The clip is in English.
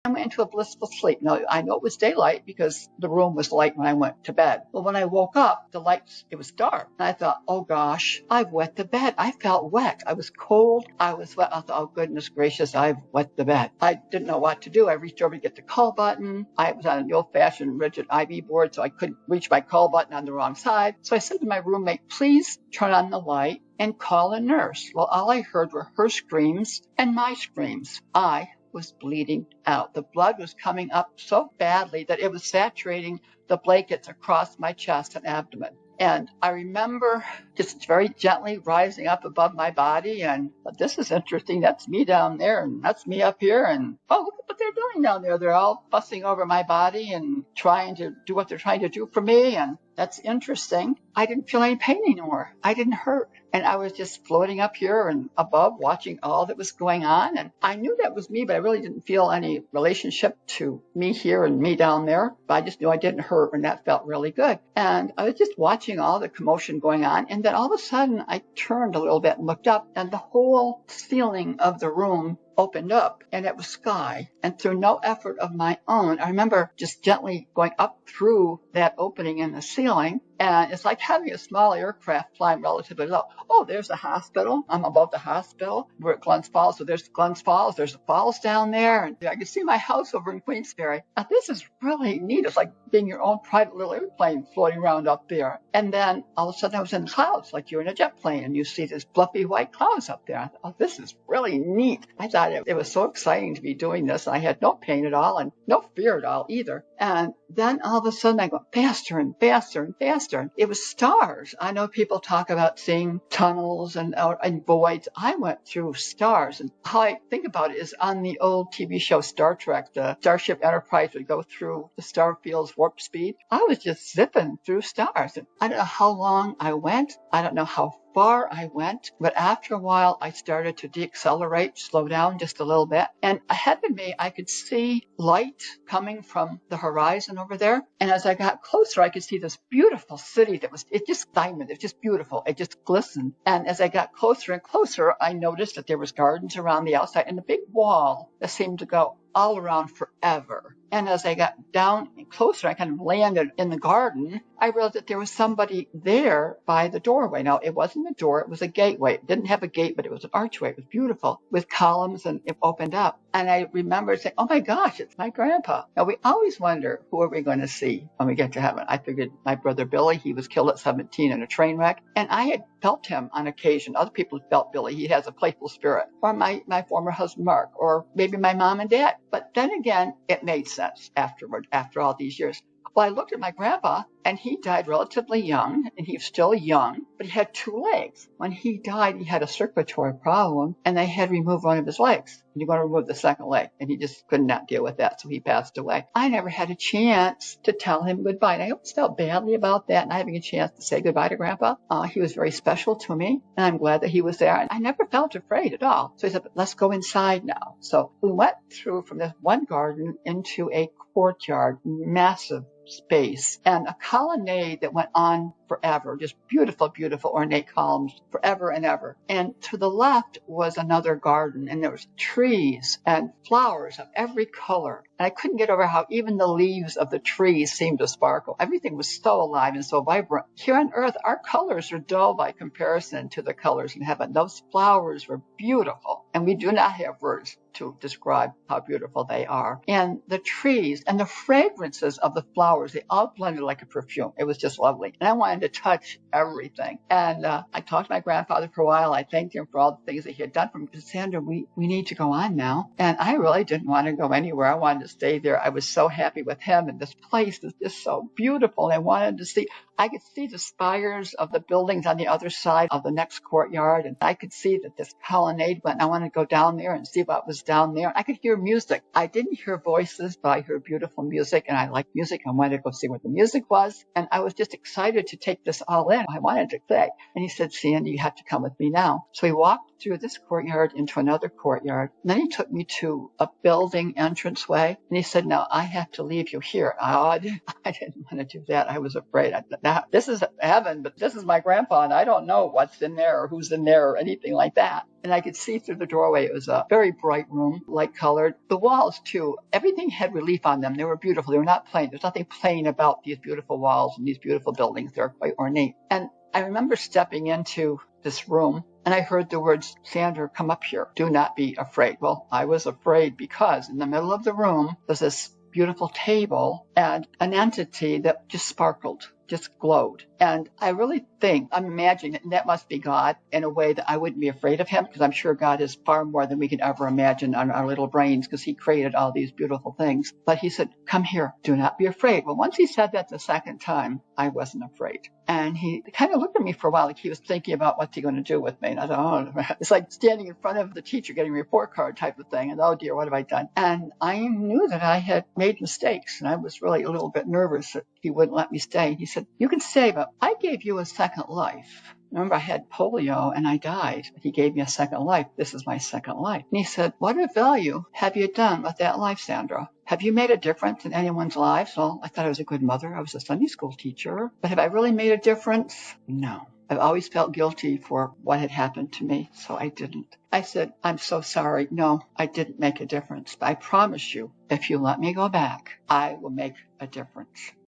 I went into a blissful sleep. Now, I know it was daylight because the room was light when I went to bed. But when I woke up, it was dark. And I thought, oh gosh, I've wet the bed. I felt wet. I was cold. I was wet. I thought, oh goodness gracious, I've wet the bed. I didn't know what to do. I reached over to get the call button. I was on the old-fashioned rigid IV board, so I couldn't reach my call button on the wrong side. So I said to my roommate, please turn on the light and call a nurse. Well, all I heard were her screams and my screams. I was bleeding out. The blood was coming up so badly that it was saturating the blankets across my chest and abdomen. And I remember just very gently rising up above my body and, this is interesting. That's me down there and that's me up here. And, oh, look at what they're doing down there. They're all fussing over my body and trying to do what they're trying to do for me. And that's interesting. I didn't feel any pain anymore. I didn't hurt. And I was just floating up here and above, watching all that was going on. And I knew that was me, but I really didn't feel any relationship to me here and me down there. But I just knew I didn't hurt, and that felt really good. And I was just watching all the commotion going on. And then all of a sudden, I turned a little bit and looked up, and the whole ceiling of the room opened up, and it was sky. And through no effort of my own, I remember just gently going up through that opening in the ceiling. And it's like having a small aircraft flying relatively low. Oh, there's the hospital. I'm above the hospital. We're at Glens Falls. So there's Glens Falls. There's the falls down there. And I can see my house over in Queensbury. Now, this is really neat. It's like being your own private little airplane floating around up there. And then all of a sudden I was in the clouds, like you're in a jet plane, and you see these fluffy white clouds up there. I thought, oh, this is really neat. I thought it was so exciting to be doing this. I had no pain at all and no fear at all either. And then all of a sudden I go faster and faster and faster. It was stars. I know people talk about seeing tunnels and voids. I went through stars. And how I think about it is on the old TV show Star Trek, the Starship Enterprise would go through the star field's warp speed. I was just zipping through stars. And I don't know how long I went. I don't know how far I went, but after a while I started to decelerate, slow down just a little bit. And ahead of me, I could see light coming from the horizon over there. And as I got closer, I could see this beautiful city it just diamond. It was just beautiful. It just glistened. And as I got closer and closer, I noticed that there was gardens around the outside and a big wall that seemed to go all around forever. And as I got down and closer, I kind of landed in the garden. I realized that there was somebody there by the doorway. Now, it wasn't a door. It was a gateway. It didn't have a gate, but it was an archway. It was beautiful with columns, and it opened up. And I remember saying, oh my gosh, it's my grandpa. Now, we always wonder, who are we going to see when we get to heaven? I figured my brother Billy, he was killed at 17 in a train wreck. And I had felt him on occasion. Other people had felt Billy. He has a playful spirit. Or my former husband, Mark. Or maybe my mom and dad. But then again, it made sense afterward, after all these years. Well, I looked at my grandpa, and he died relatively young, and he was still young, but he had two legs. When he died, he had a circulatory problem, and they had to remove one of his legs. And you're going to remove the second leg, and he just could not deal with that, so he passed away. I never had a chance to tell him goodbye, and I always felt badly about that, not having a chance to say goodbye to Grandpa. He was very special to me, and I'm glad that he was there, and I never felt afraid at all. So he said, let's go inside now. So we went through from this one garden into a courtyard, massive space, and a colonnade that went on forever, just beautiful, beautiful ornate columns forever and ever. And to the left was another garden, and there was trees and flowers of every color. And I couldn't get over how even the leaves of the trees seemed to sparkle. Everything was so alive and so vibrant. Here on earth, our colors are dull by comparison to the colors in heaven. Those flowers were beautiful, and we do not have words to describe how beautiful they are. And the trees and the fragrances of the flowers, they all blended like a perfume. It was just lovely. And I wanted to touch everything. And I talked to my grandfather for a while. I thanked him for all the things that he had done for me. Sandra, we need to go on now. And I really didn't want to go anywhere. I wanted to stay there. I was so happy with him. And this place is just so beautiful. And I could see the spires of the buildings on the other side of the next courtyard. And I could see that this colonnade went. I wanted to go down there and see what was down there. I could hear music. I didn't hear voices, but I heard beautiful music, and I liked music. I wanted to go see what the music was, and I was just excited to take this all in. I wanted to say. And he said, Sandy, you have to come with me now. So we walked through this courtyard into another courtyard. And then he took me to a building entranceway. And he said, now I have to leave you here. I didn't want to do that. I was afraid. Now, this is heaven, but this is my grandpa, and I don't know what's in there or who's in there or anything like that. And I could see through the doorway. It was a very bright room, light colored. The walls, too, everything had relief on them. They were beautiful. They were not plain. There's nothing plain about these beautiful walls and these beautiful buildings. They're quite ornate. And I remember stepping into this room, and I heard the words, Sandra, come up here. Do not be afraid. Well, I was afraid because in the middle of the room was this beautiful table and an entity that just sparkled, just glowed. And I really think, I'm imagining that must be God in a way that I wouldn't be afraid of him, because I'm sure God is far more than we can ever imagine on our little brains, because he created all these beautiful things. But he said, come here, do not be afraid. Well, once he said that the second time, I wasn't afraid. And he kind of looked at me for a while, like he was thinking about what's he going to do with me. And I thought, oh, it's like standing in front of the teacher getting a report card type of thing. And oh dear, what have I done? And I knew that I had made mistakes, and I was really a little bit nervous that he wouldn't let me stay. He said, you can stay, but I gave you a second life. Remember, I had polio and I died. He gave me a second life. This is my second life. And he said, what a value have you done with that life, Sandra? Have you made a difference in anyone's lives? Well, I thought I was a good mother. I was a Sunday school teacher. But have I really made a difference? No. I've always felt guilty for what had happened to me, so I didn't. I said, I'm so sorry. No, I didn't make a difference. But I promise you, if you let me go back, I will make a difference.